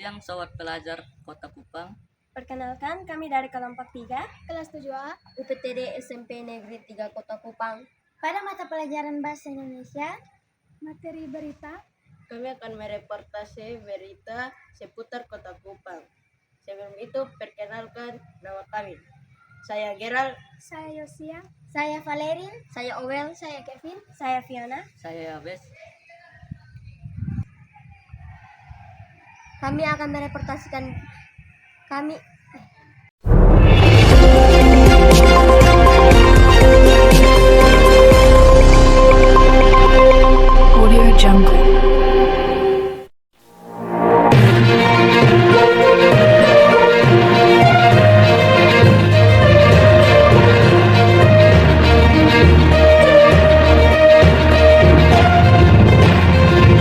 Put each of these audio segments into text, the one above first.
siang sobat pelajar Kota Kupang. Perkenalkan, kami dari kelompok 3, kelas 7A, UPTD SMP Negeri 3 Kota Kupang. pada mata pelajaran Bahasa Indonesia, Materi berita, kami akan mereportase berita seputar Kota Kupang. Sebelum itu, perkenalkan nama kami. Saya Gerald, saya Yosia, saya Valerin, saya Owel, saya Kevin, saya Fiona. Saya Yabes. Kami akan mereportasikan kami Audio Jungle.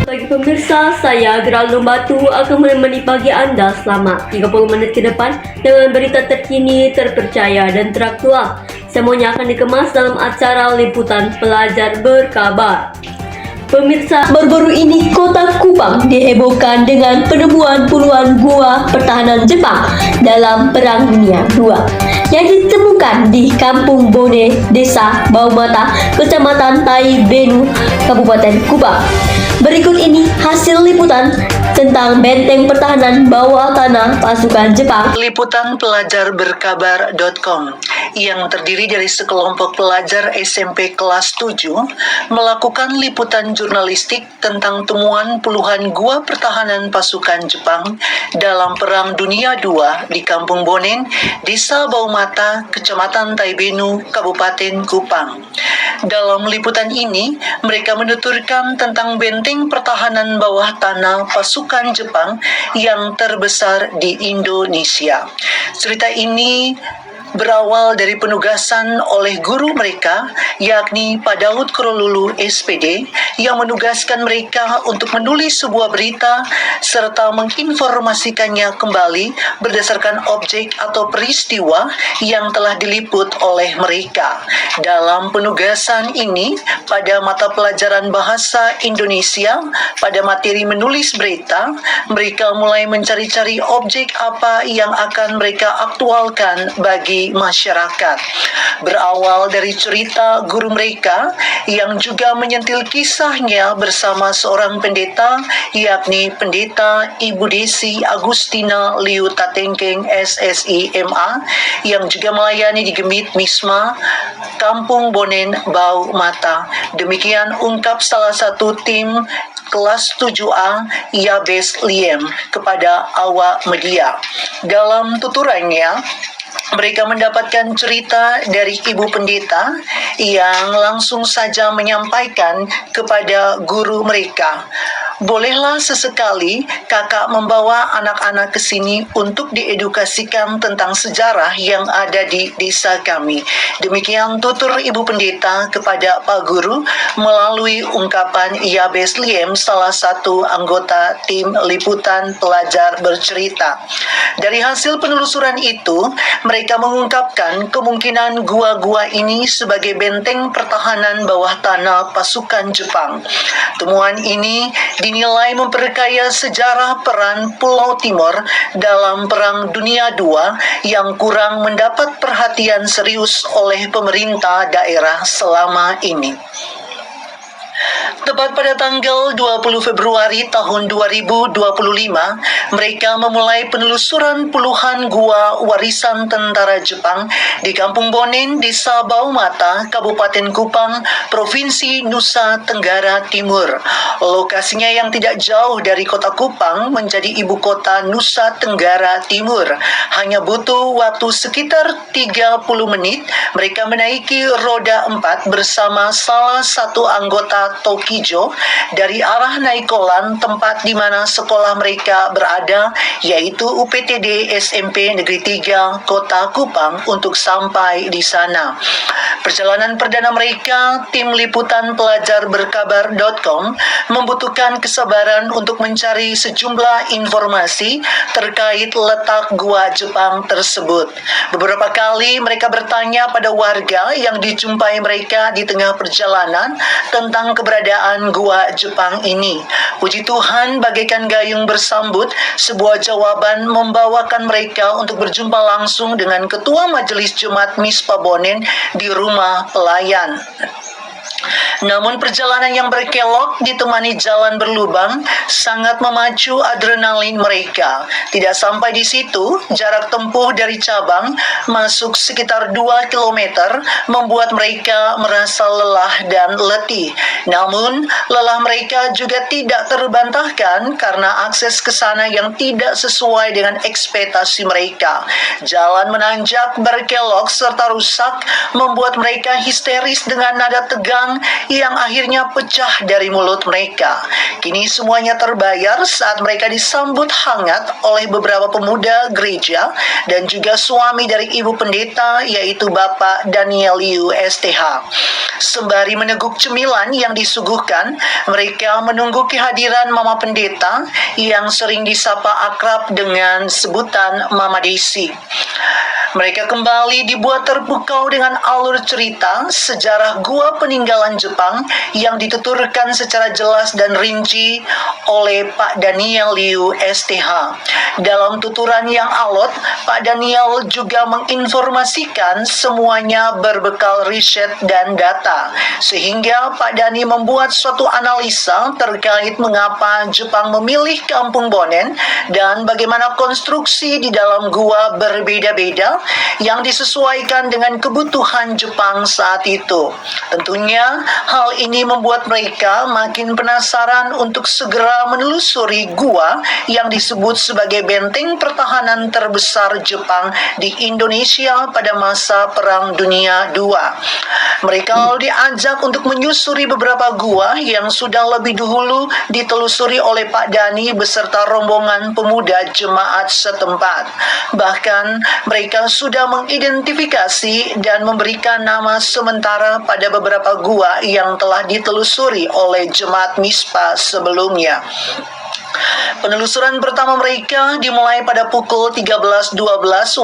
Bagi pemirsa, saya Geraldo Batu akan menemani pagi Anda selama 30 menit ke depan dengan berita terkini, terpercaya dan teraktual. Semuanya akan dikemas dalam acara liputan pelajar berkabar. Pemirsa, baru-baru ini Kota Kupang dihebohkan dengan penemuan puluhan gua pertahanan Jepang dalam Perang Dunia II yang ditemukan di Kampung Bone, Desa Baumata, Kecamatan Taibenu, Kabupaten Kupang. Berikut ini hasil liputan tentang benteng pertahanan bawah tanah pasukan Jepang. Liputan pelajar berkabar.com yang terdiri dari sekelompok pelajar SMP kelas 7 melakukan liputan jurnalistik tentang temuan puluhan gua pertahanan pasukan Jepang dalam Perang Dunia II di Kampung Bonen, Desa Baumata, Kecamatan Taibenu, Kabupaten Kupang. Dalam liputan ini, mereka menuturkan tentang benteng pertahanan bawah tanah pasukan Jepang yang terbesar di Indonesia. Cerita ini berawal dari penugasan oleh guru mereka, yakni Pak Daud Krolulu SPD, yang menugaskan mereka untuk menulis sebuah berita serta menginformasikannya kembali berdasarkan objek atau peristiwa yang telah diliput oleh mereka. Dalam penugasan ini, pada mata pelajaran Bahasa Indonesia, pada materi menulis berita, mereka mulai mencari-cari objek apa yang akan mereka aktualkan bagi masyarakat. Berawal dari cerita guru mereka yang juga menyentil kisahnya bersama seorang pendeta, yakni Pendeta Ibu Desi Agustina Liu Tatengkeng SSI MA, yang juga melayani di Gemit Misma Kampung Bonen Baumata. Demikian ungkap salah satu tim kelas 7A Yabes Liem kepada awak media. Dalam tuturannya, mereka mendapatkan cerita dari ibu pendeta yang langsung saja menyampaikan kepada guru mereka, "Bolehlah sesekali kakak membawa anak-anak ke sini untuk diedukasikan tentang sejarah yang ada di desa kami." Demikian tutur ibu pendeta kepada Pak Guru melalui ungkapan Yabes Liem, salah satu anggota tim liputan pelajar bercerita. Dari hasil penelusuran itu, mereka mengungkapkan kemungkinan gua-gua ini sebagai benteng pertahanan bawah tanah pasukan Jepang. Temuan ini dinilai memperkaya sejarah peran Pulau Timor dalam Perang Dunia II yang kurang mendapat perhatian serius oleh pemerintah daerah selama ini. Tepat pada tanggal 20 Februari tahun 2025, mereka memulai penelusuran puluhan gua warisan tentara Jepang di Kampung Bonen, Desa Baumata, Kabupaten Kupang, Provinsi Nusa Tenggara Timur. Lokasinya yang tidak jauh dari kota Kupang menjadi ibu kota Nusa Tenggara Timur. Hanya butuh waktu sekitar 30 menit, mereka menaiki roda 4 bersama salah satu anggota Tokijo dari arah Naikolan, tempat di mana sekolah mereka berada, yaitu UPTD SMP Negeri 3 Kota Kupang, untuk sampai di sana. Perjalanan perdana mereka, tim liputan pelajar berkabar.com, membutuhkan kesabaran untuk mencari sejumlah informasi terkait letak gua Jepang tersebut. Beberapa kali mereka bertanya pada warga yang dijumpai mereka di tengah perjalanan tentang keberadaan gua Jepang ini. Puji Tuhan, bagaikan gayung bersambut, sebuah jawaban membawakan mereka untuk berjumpa langsung dengan Ketua Majelis Jemaat Mispa Bonen di rumah pelayan. Namun perjalanan yang berkelok ditemani jalan berlubang sangat memacu adrenalin mereka. Tidak sampai di situ, jarak tempuh dari cabang masuk sekitar 2 km membuat mereka merasa lelah dan letih. Namun, lelah mereka juga tidak terbantahkan karena akses ke sana yang tidak sesuai dengan ekspektasi mereka. Jalan menanjak, berkelok, serta rusak membuat mereka histeris dengan nada tegang yang akhirnya pecah dari mulut mereka. Kini semuanya terbayar saat mereka disambut hangat oleh beberapa pemuda gereja dan juga suami dari ibu pendeta, yaitu Bapak Daniel Liu STH. Sembari meneguk cemilan yang disuguhkan, mereka menunggu kehadiran Mama Pendeta yang sering disapa akrab dengan sebutan Mama Desi. Mereka kembali dibuat terpukau dengan alur cerita sejarah gua peninggalan Jepang yang dituturkan secara jelas dan rinci oleh Pak Daniel Liu STH. Dalam tuturan yang alot, Pak Daniel juga menginformasikan semuanya berbekal riset dan data, sehingga Pak Dani membuat suatu analisa terkait mengapa Jepang memilih Kampung Bonen dan bagaimana konstruksi di dalam gua berbeda-beda yang disesuaikan dengan kebutuhan Jepang saat itu. Tentunya hal ini membuat mereka makin penasaran untuk segera menelusuri gua yang disebut sebagai benteng pertahanan terbesar Jepang di Indonesia pada masa Perang Dunia II. Mereka diajak untuk menyusuri beberapa gua yang sudah lebih dahulu ditelusuri oleh Pak Dani beserta rombongan pemuda jemaat setempat. Bahkan mereka sudah mengidentifikasi dan memberikan nama sementara pada beberapa gua yang telah ditelusuri oleh jemaat Mispa sebelumnya. Penelusuran pertama mereka dimulai pada pukul 13.12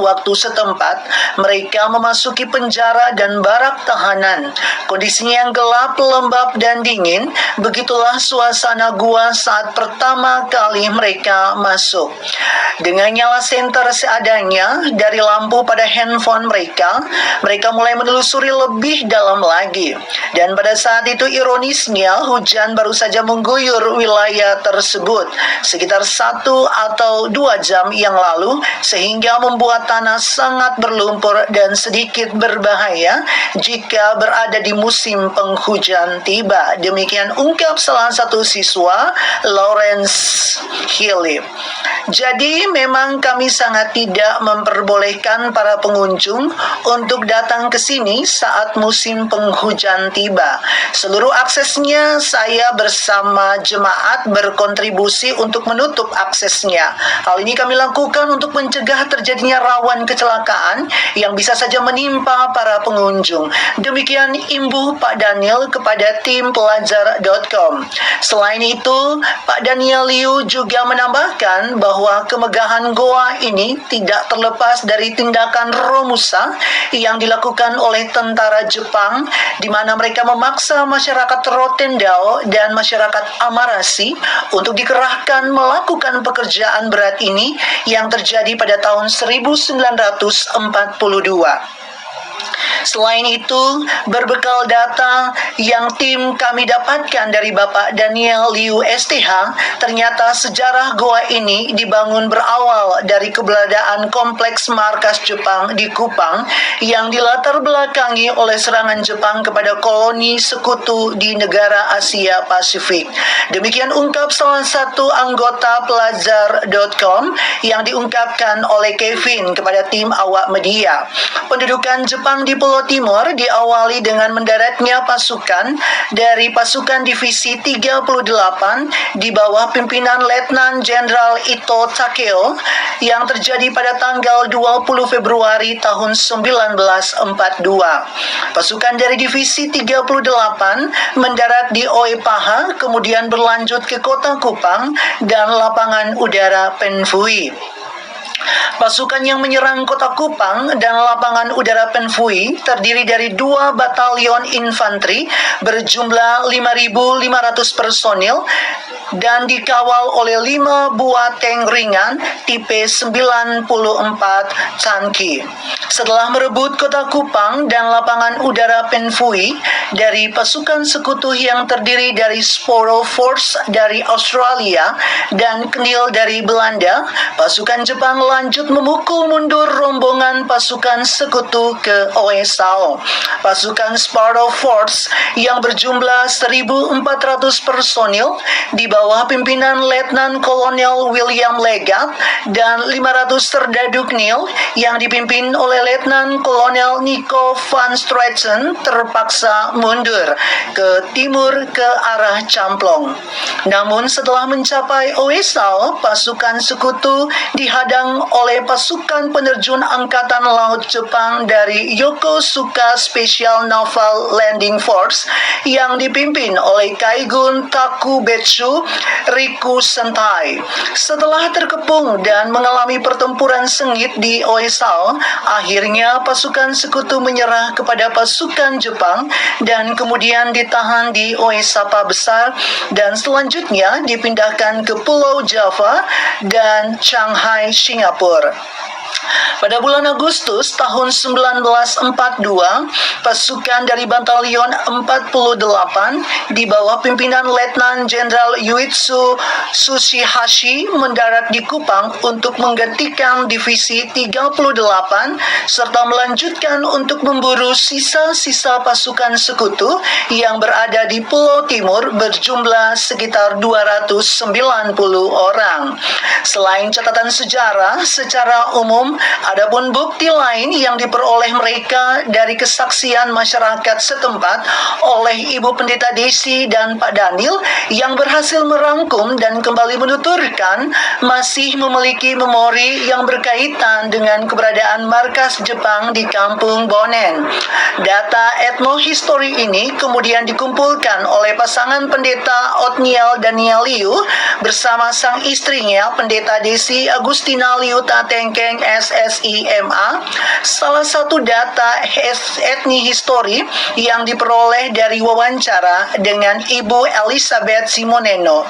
waktu setempat. Mereka memasuki penjara dan barak tahanan. Kondisinya yang gelap, lembab, dan dingin. Begitulah suasana gua saat pertama kali mereka masuk. Dengan nyala senter seadanya dari lampu pada handphone mereka mulai menelusuri lebih dalam lagi. Dan pada saat itu ironisnya hujan baru saja mengguyur wilayah tersebut sekitar 1 atau 2 jam yang lalu, sehingga membuat tanah sangat berlumpur dan sedikit berbahaya jika berada di musim penghujan tiba. Demikian ungkap salah satu siswa, Lawrence Healy. Jadi memang kami sangat tidak memperbolehkan para pengunjung untuk datang ke sini saat musim penghujan tiba. Seluruh aksesnya saya bersama jemaat berkontribusi untuk menutup aksesnya. Hal ini kami lakukan untuk mencegah terjadinya rawan kecelakaan yang bisa saja menimpa para pengunjung. Demikian imbuh Pak Daniel kepada tim pelajar.com. Selain itu, Pak Daniel Liu juga menambahkan bahwa kemegahan goa ini tidak terlepas dari tindakan Romusa yang dilakukan oleh tentara Jepang, di mana mereka memaksa masyarakat Rotendao dan masyarakat Amarasi untuk dikerahkan melakukan pekerjaan berat ini yang terjadi pada tahun 1942. Selain itu, berbekal data yang tim kami dapatkan dari Bapak Daniel Liu STH, ternyata sejarah goa ini dibangun berawal dari keberadaan kompleks markas Jepang di Kupang yang dilatar belakangi oleh serangan Jepang kepada koloni sekutu di negara Asia Pasifik. Demikian ungkap salah satu anggota pelajar.com yang diungkapkan oleh Kevin kepada tim awak media. Pendudukan Jepang di Pulau Timur diawali dengan mendaratnya pasukan dari pasukan divisi 38 di bawah pimpinan Letnan Jenderal Ito Takeo yang terjadi pada tanggal 20 Februari tahun 1942. Pasukan dari divisi 38 mendarat di Oepaha, kemudian berlanjut ke kota Kupang dan lapangan udara Penfui. Pasukan yang menyerang kota Kupang dan lapangan udara Penfui terdiri dari 2 batalion infanteri berjumlah 5.500 personil dan dikawal oleh 5 buah tank ringan tipe 94 Chanki. Setelah merebut kota Kupang dan lapangan udara Penfui dari pasukan sekutu yang terdiri dari Sparrow Force dari Australia dan Knil dari Belanda, pasukan Jepang lanjut memukul mundur rombongan pasukan sekutu ke Oesao. Pasukan Sparrow Force yang berjumlah 1.400 personil di bawah pimpinan Letnan Kolonel William Legat dan 500 serdadu Knil yang dipimpin oleh Letnan Kolonel Nico van Straten terpaksa mundur ke timur ke arah Camplong. Namun setelah mencapai Oesao, pasukan sekutu dihadang oleh pasukan penerjun Angkatan Laut Jepang dari Yokosuka Special Naval Landing Force yang dipimpin oleh Kaigun Takubetsu Riku Sentai. Setelah terkepung dan mengalami pertempuran sengit di Oesao, akhirnya pasukan sekutu menyerah kepada pasukan Jepang dan kemudian ditahan di Oesapa Besar dan selanjutnya dipindahkan ke Pulau Java dan Shanghai, Singapura. Pada bulan Agustus tahun 1942, pasukan dari Batalion 48 di bawah pimpinan Letnan Jenderal Yuitsu Tsushihashi mendarat di Kupang untuk menggantikan Divisi 38 serta melanjutkan untuk memburu sisa-sisa pasukan sekutu yang berada di Pulau Timur berjumlah sekitar 290 orang. Selain catatan sejarah, secara umum adapun bukti lain yang diperoleh mereka dari kesaksian masyarakat setempat oleh Ibu Pendeta Desi dan Pak Daniel yang berhasil merangkum dan kembali menuturkan masih memiliki memori yang berkaitan dengan keberadaan markas Jepang di Kampung Bonen. Data etnohistory ini kemudian dikumpulkan oleh pasangan Pendeta Otniel Daniel Liu bersama sang istrinya Pendeta Desi Agustina Liu Tatengkeng SSIMA. Salah satu data etni history yang diperoleh dari wawancara dengan Ibu Elizabeth Simoneno.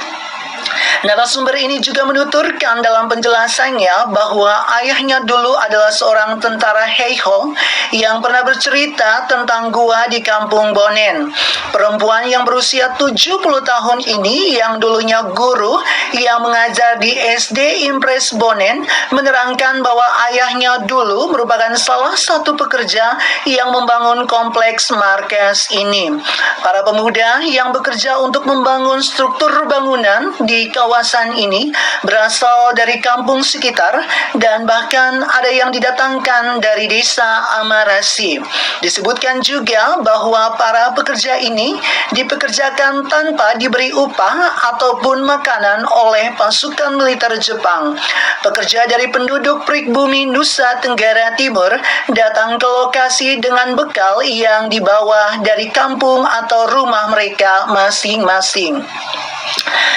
Narasumber ini juga menuturkan dalam penjelasannya bahwa ayahnya dulu adalah seorang tentara Heiho yang pernah bercerita tentang gua di Kampung Bonen. Perempuan yang berusia 70 tahun ini yang dulunya guru yang mengajar di SD Impres Bonen menerangkan bahwa ayahnya dulu merupakan salah satu pekerja yang membangun kompleks markas ini. Para pemuda yang bekerja untuk membangun struktur bangunan di kawasan ini berasal dari kampung sekitar dan bahkan ada yang didatangkan dari desa Amarasi. Disebutkan juga bahwa para pekerja ini dipekerjakan tanpa diberi upah ataupun makanan oleh pasukan militer Jepang. Pekerja dari penduduk pribumi Nusa Tenggara Timur datang ke lokasi dengan bekal yang dibawa dari kampung atau rumah mereka masing-masing.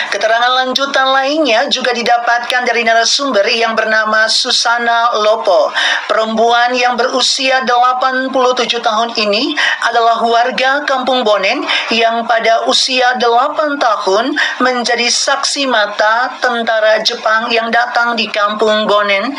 Keterangan lanjutan lainnya juga didapatkan dari narasumber yang bernama Susana Lopo. Perempuan yang berusia 87 tahun ini adalah warga Kampung Bonen yang pada usia 8 tahun menjadi saksi mata tentara Jepang yang datang di Kampung Bonen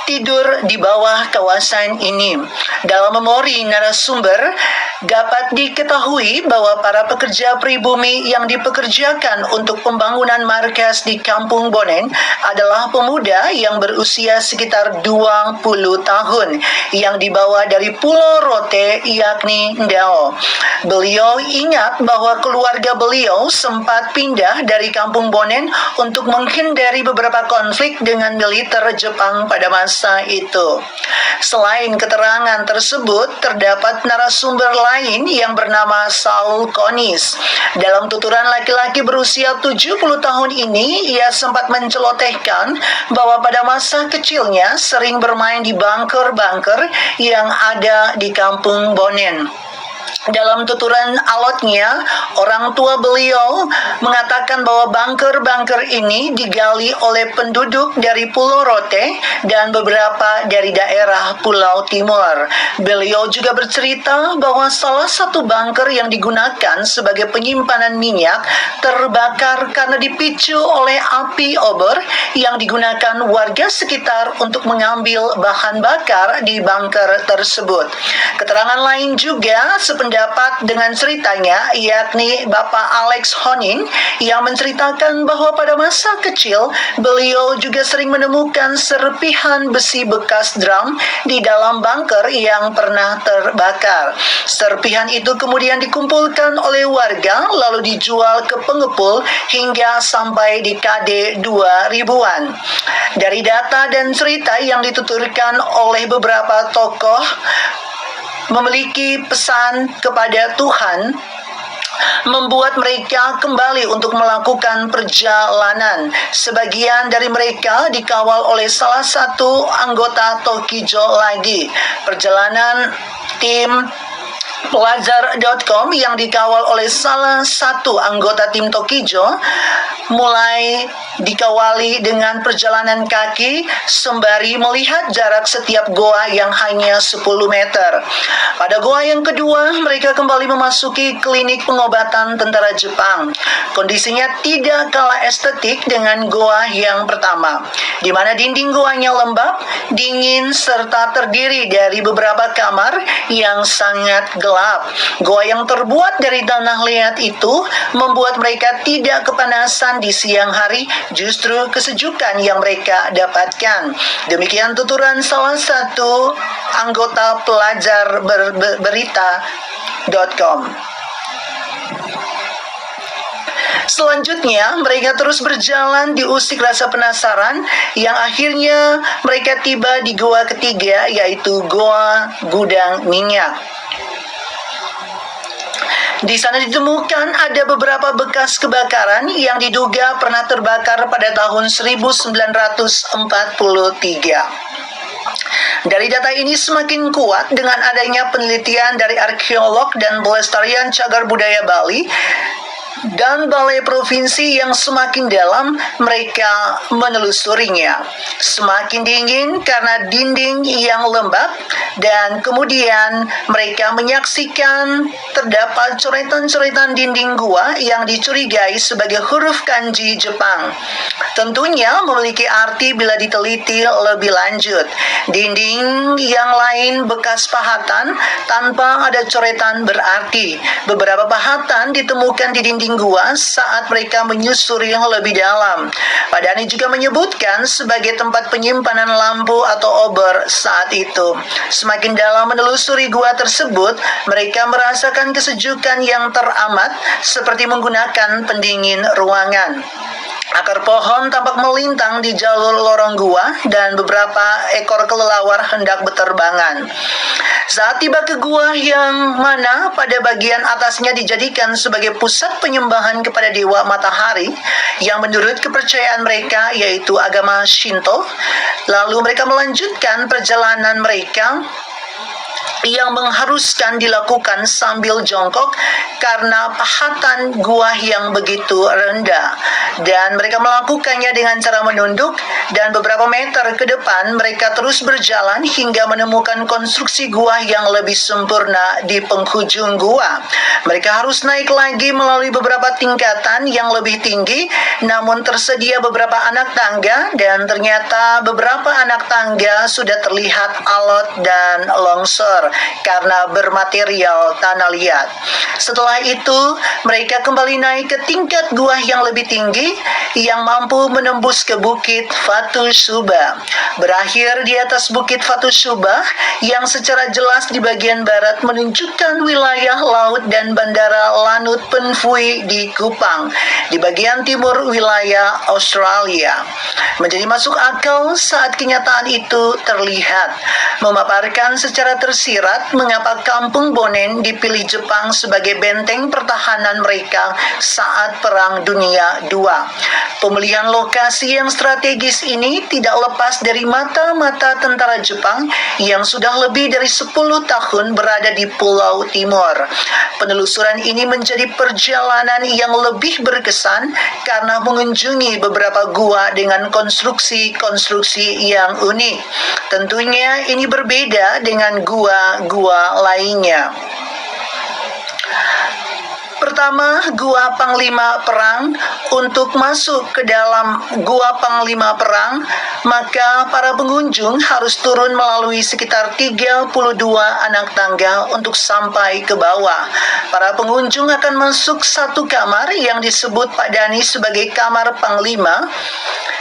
tidur di bawah kawasan ini. Dalam memori narasumber, dapat diketahui bahwa para pekerja pribumi yang dipekerjakan untuk pembangunan markas di Kampung Bonen adalah pemuda yang berusia sekitar 20 tahun yang dibawa dari Pulau Rote yakni Ndao. Beliau ingat bahwa keluarga beliau sempat pindah dari Kampung Bonen untuk menghindari beberapa konflik dengan militer Jepang pada masa itu. Selain keterangan tersebut, terdapat narasumber lain yang bernama Saul Konis. Dalam tuturan laki-laki berusia 70 tahun ini, ia sempat mencelotehkan bahwa pada masa kecilnya sering bermain di bunker-bunker yang ada di Kampung Bonen. Dalam tuturan alotnya, orang tua beliau mengatakan bahwa bunker-bunker ini digali oleh penduduk dari Pulau Rote dan beberapa dari daerah Pulau Timur. Beliau juga bercerita bahwa salah satu bunker yang digunakan sebagai penyimpanan minyak terbakar karena dipicu oleh api obor yang digunakan warga sekitar untuk mengambil bahan bakar di bunker tersebut. Keterangan lain juga sependapat dengan ceritanya, yakni Bapak Alex Honin yang menceritakan bahwa pada masa kecil beliau juga sering menemukan serpihan besi bekas drum di dalam bunker yang pernah terbakar. Serpihan itu kemudian dikumpulkan oleh warga lalu dijual ke pengepul hingga sampai di KD 2000-an. Dari data dan cerita yang dituturkan oleh beberapa tokoh memiliki pesan kepada Tuhan membuat mereka kembali untuk melakukan perjalanan. Sebagian dari mereka dikawal oleh salah satu anggota Tokijo lagi. Perjalanan tim pelajar.com yang dikawal oleh salah satu anggota tim Tokijo mulai dikawali dengan perjalanan kaki sembari melihat jarak setiap goa yang hanya 10 meter. Pada goa yang kedua, mereka kembali memasuki klinik pengobatan tentara Jepang. Kondisinya tidak kalah estetik dengan goa yang pertama, di mana dinding goanya lembab, dingin, serta terdiri dari beberapa kamar yang sangat gelap. Goa yang terbuat dari tanah liat itu membuat mereka tidak kepanasan di siang hari, justru kesejukan yang mereka dapatkan. Demikian tuturan salah satu anggota pelajar berita.com. Selanjutnya, mereka terus berjalan diusik rasa penasaran yang akhirnya mereka tiba di goa ketiga, yaitu Goa Gudang Minyak. Di sana ditemukan ada beberapa bekas kebakaran yang diduga pernah terbakar pada tahun 1943. Dari data ini semakin kuat dengan adanya penelitian dari arkeolog dan pelestarian cagar budaya Bali dan Balai Provinsi yang semakin dalam mereka menelusurinya. Semakin dingin karena dinding yang lembab, dan kemudian mereka menyaksikan terdapat coretan-coretan dinding gua yang dicurigai sebagai huruf kanji Jepang. Tentunya memiliki arti bila diteliti lebih lanjut. Dinding yang lain bekas pahatan tanpa ada coretan berarti. Beberapa pahatan ditemukan di dinding gua saat mereka menyusuri lebih dalam. Padani juga menyebutkan sebagai tempat penyimpanan lampu atau obor saat itu. Semakin dalam menelusuri gua tersebut, mereka merasakan kesejukan yang teramat seperti menggunakan pendingin ruangan. Akar pohon tampak melintang di jalur lorong gua dan beberapa ekor kelelawar hendak berterbangan. Saat tiba ke gua yang mana pada bagian atasnya dijadikan sebagai pusat penyembahan kepada dewa matahari yang menurut kepercayaan mereka yaitu agama Shinto, lalu mereka melanjutkan perjalanan mereka yang mengharuskan dilakukan sambil jongkok karena pahatan gua yang begitu rendah, dan mereka melakukannya dengan cara menunduk, dan beberapa meter ke depan mereka terus berjalan hingga menemukan konstruksi gua yang lebih sempurna di penghujung gua. Mereka harus naik lagi melalui beberapa tingkatan yang lebih tinggi, namun tersedia beberapa anak tangga, dan ternyata beberapa anak tangga sudah terlihat alot dan longsor karena bermaterial tanah liat. Setelah itu, mereka kembali naik ke tingkat gua yang lebih tinggi yang mampu menembus ke Bukit Fatu Suba. Berakhir di atas Bukit Fatu Suba yang secara jelas di bagian barat menunjukkan wilayah laut dan bandara Lanut Penfui di Kupang, di bagian timur wilayah Australia. Menjadi masuk akal saat kenyataan itu terlihat, memaparkan secara tersirat akhirat mengapa Kampung Bonen dipilih Jepang sebagai benteng pertahanan mereka saat Perang Dunia II. Pemilihan lokasi yang strategis ini tidak lepas dari mata-mata tentara Jepang yang sudah lebih dari 10 tahun berada di Pulau Timur. Penelusuran ini menjadi perjalanan yang lebih berkesan karena mengunjungi beberapa gua dengan konstruksi-konstruksi yang unik. Tentunya ini berbeda dengan gua-gua lainnya. Pertama, Gua Panglima Perang. Untuk masuk ke dalam Gua Panglima Perang, maka para pengunjung harus turun melalui sekitar 32 anak tangga untuk sampai ke bawah. Para pengunjung akan masuk satu kamar yang disebut Pak Dani sebagai kamar Panglima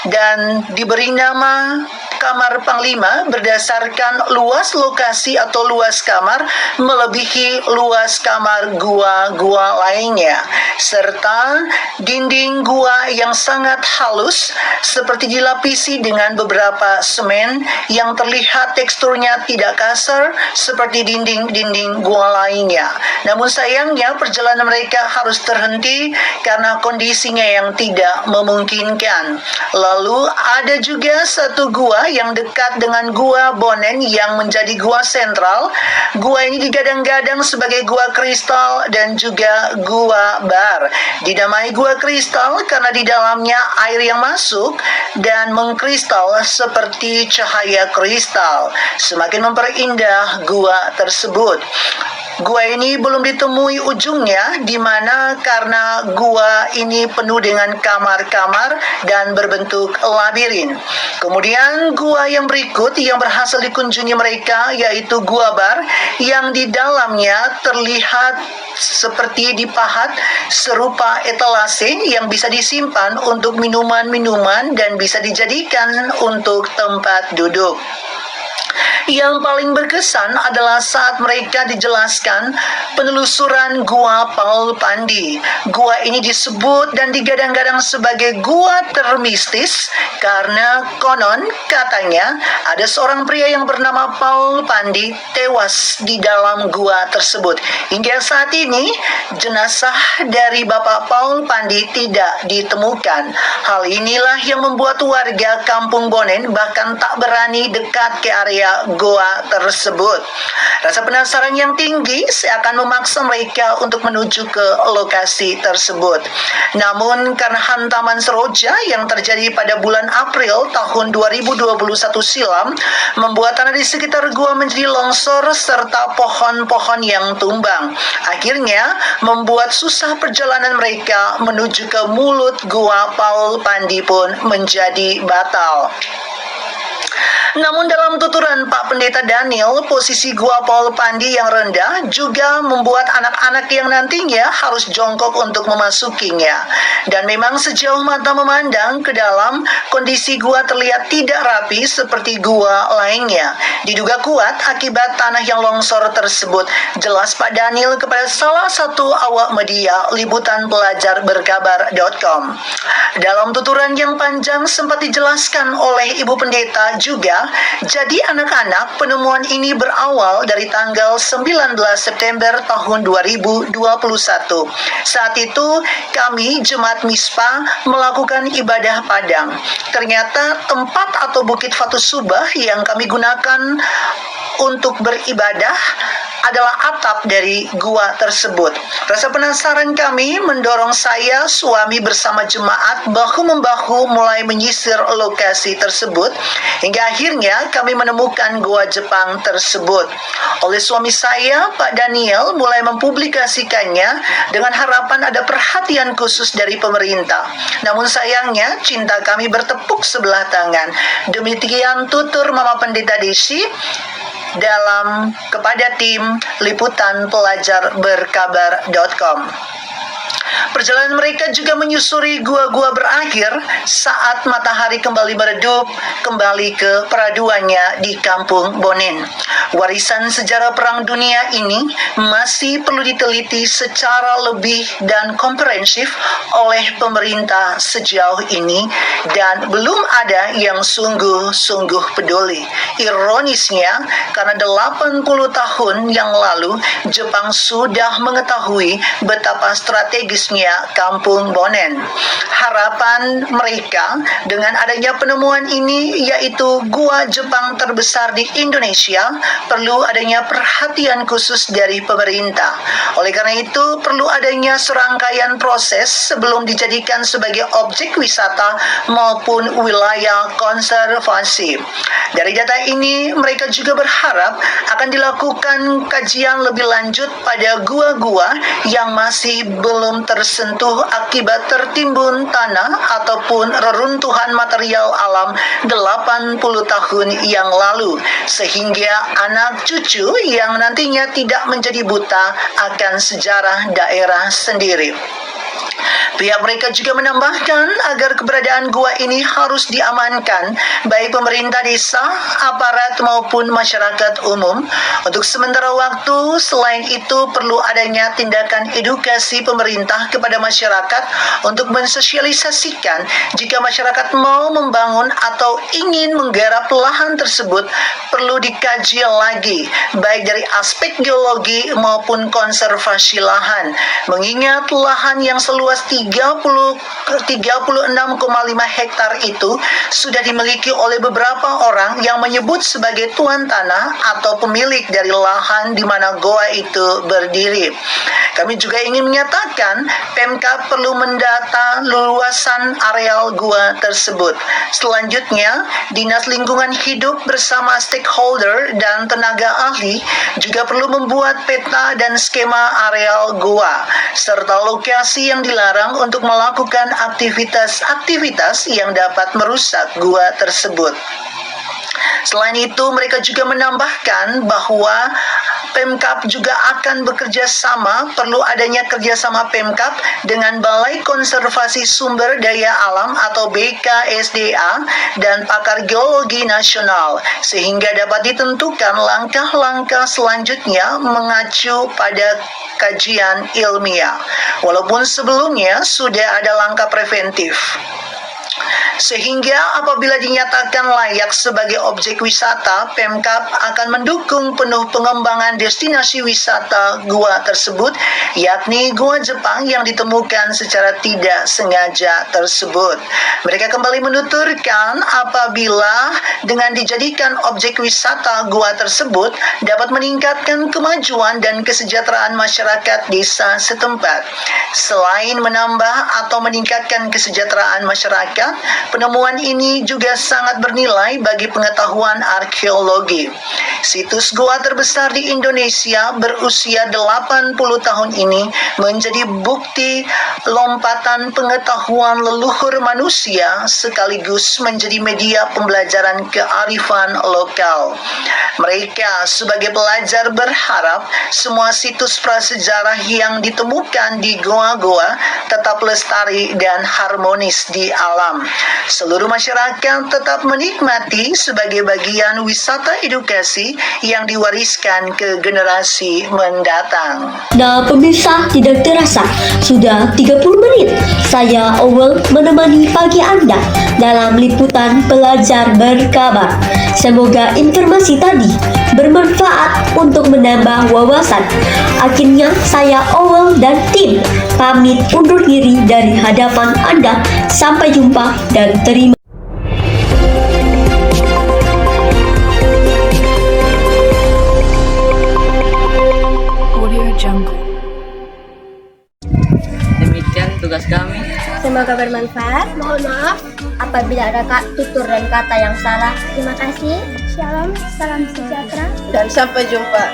dan diberi nama Kamar Panglima berdasarkan luas lokasi atau luas kamar melebihi luas kamar gua-gua lainnya, serta dinding gua yang sangat halus seperti dilapisi dengan beberapa semen yang terlihat teksturnya tidak kasar seperti dinding-dinding gua lainnya. Namun sayangnya perjalanan mereka harus terhenti karena kondisinya yang tidak memungkinkan. Lalu ada juga satu gua yang dekat dengan Gua Bonen yang menjadi gua sentral. Gua ini digadang-gadang sebagai gua kristal dan juga gua bar. Dinamai gua kristal karena di dalamnya air yang masuk dan mengkristal seperti cahaya kristal, semakin memperindah gua tersebut. Gua ini belum ditemui ujungnya, di mana karena gua ini penuh dengan kamar-kamar dan berbentuk labirin. Kemudian gua yang berikut yang berhasil dikunjungi mereka yaitu Gua Bar yang di dalamnya terlihat seperti dipahat serupa etalase yang bisa disimpan untuk minuman-minuman dan bisa dijadikan untuk tempat duduk. Yang paling berkesan adalah saat mereka dijelaskan penelusuran Gua Paul Pandi. Gua ini disebut dan digadang-gadang sebagai gua termistis karena konon katanya ada seorang pria yang bernama Paul Pandi tewas di dalam gua tersebut. Hingga saat ini jenazah dari Bapak Paul Pandi tidak ditemukan. Hal inilah yang membuat warga Kampung Bonen bahkan tak berani dekat ke area goa tersebut. Rasa penasaran yang tinggi seakan memaksa mereka untuk menuju ke lokasi tersebut. Namun karena hantaman seroja yang terjadi pada bulan April tahun 2021 silam membuat tanah di sekitar gua menjadi longsor serta pohon-pohon yang tumbang. Akhirnya membuat susah perjalanan mereka menuju ke mulut Gua Paul Pandi pun menjadi batal. Namun dalam tuturan Pak Pendeta Daniel, posisi Gua Paul Pandi yang rendah juga membuat anak-anak yang nantinya harus jongkok untuk memasukinya. Dan memang sejauh mata memandang ke dalam, kondisi gua terlihat tidak rapi seperti gua lainnya. Diduga kuat akibat tanah yang longsor tersebut. Jelas Pak Daniel kepada salah satu awak media liputanpelajarberkabar.com. Dalam tuturan yang panjang sempat dijelaskan oleh Ibu Pendeta juga, jadi anak-anak penemuan ini berawal dari tanggal 19 September tahun 2021. Saat itu kami Jemaat Mispa melakukan ibadah padang. Ternyata tempat atau Bukit Fatus Subah yang kami gunakan untuk beribadah adalah atap dari gua tersebut. Rasa penasaran kami mendorong saya, suami bersama jemaat bahu-membahu mulai menyisir lokasi tersebut hingga akhirnya kami menemukan gua Jepang tersebut. Oleh suami saya, Pak Daniel, mulai mempublikasikannya dengan harapan ada perhatian khusus dari pemerintah. Namun sayangnya cinta kami bertepuk sebelah tangan. Demikian tutur Mama Pendeta Desi dalam kepada tim liputanpelajarberkabar.com. Perjalanan mereka juga menyusuri gua-gua berakhir saat matahari kembali meredup kembali ke peraduannya di Kampung Bonen. Warisan sejarah Perang Dunia ini masih perlu diteliti secara lebih dan komprehensif oleh pemerintah sejauh ini dan belum ada yang sungguh-sungguh peduli. Ironisnya, karena 80 tahun yang lalu Jepang sudah mengetahui betapa strategisnya Kampung Bonen. Harapan mereka dengan adanya penemuan ini yaitu gua Jepang terbesar di Indonesia perlu adanya perhatian khusus dari pemerintah. Oleh karena itu perlu adanya serangkaian proses sebelum dijadikan sebagai objek wisata maupun wilayah konservasi. Dari data ini mereka juga berharap akan dilakukan kajian lebih lanjut pada gua-gua yang masih belum tersentuh akibat tertimbun tanah ataupun reruntuhan material alam 80 tahun yang lalu, sehingga anak cucu yang nantinya tidak menjadi buta akan sejarah daerah sendiri. Pihak mereka juga menambahkan agar keberadaan gua ini harus diamankan baik pemerintah desa, aparat maupun masyarakat umum. Untuk sementara waktu, selain itu perlu adanya tindakan edukasi pemerintah kepada masyarakat untuk mensosialisasikan jika masyarakat mau membangun atau ingin menggarap lahan tersebut perlu dikaji lagi baik dari aspek geologi maupun konservasi lahan. Mengingat lahan yang seluas 36,5 hektar itu sudah dimiliki oleh beberapa orang yang menyebut sebagai tuan tanah atau pemilik dari lahan di mana goa itu berdiri. Kami juga ingin menyatakan Pemkab perlu mendata luasan areal gua tersebut. Selanjutnya, Dinas Lingkungan Hidup bersama stakeholder dan tenaga ahli juga perlu membuat peta dan skema areal gua serta lokasi yang dilarang untuk melakukan aktivitas-aktivitas yang dapat merusak gua tersebut. Selain itu, mereka juga menambahkan bahwa Pemkab juga akan bekerja sama, perlu adanya kerjasama Pemkab dengan Balai Konservasi Sumber Daya Alam atau BKSDA dan pakar geologi nasional, sehingga dapat ditentukan langkah-langkah selanjutnya mengacu pada kajian ilmiah. Walaupun sebelumnya sudah ada langkah preventif. Sehingga apabila dinyatakan layak sebagai objek wisata, Pemkab akan mendukung penuh pengembangan destinasi wisata gua tersebut, yakni gua Jepang yang ditemukan secara tidak sengaja tersebut. Mereka kembali menuturkan apabila dengan dijadikan objek wisata gua tersebut dapat meningkatkan kemajuan dan kesejahteraan masyarakat desa setempat. Selain menambah atau meningkatkan kesejahteraan masyarakat, penemuan ini juga sangat bernilai bagi pengetahuan arkeologi. Situs goa terbesar di Indonesia berusia 80 tahun ini menjadi bukti lompatan pengetahuan leluhur manusia sekaligus menjadi media pembelajaran kearifan lokal. Mereka sebagai pelajar berharap semua situs prasejarah yang ditemukan di goa-goa tetap lestari dan harmonis di alam. Seluruh masyarakat tetap menikmati sebagai bagian wisata edukasi yang diwariskan ke generasi mendatang. Nah pemirsa, tidak terasa sudah 30 menit saya Owel menemani pagi Anda dalam liputan Pelajar Berkabar. Semoga informasi tadi bermanfaat untuk menambah wawasan. Akhirnya saya Owel dan tim pamit undur diri dari hadapan Anda. Sampai jumpa dan terima. Demikian tugas kami. Semoga bermanfaat. Mohon maaf. Apabila ada tutur dan kata yang salah, Terima kasih. Shalom, salam sejahtera. Dan sampai jumpa.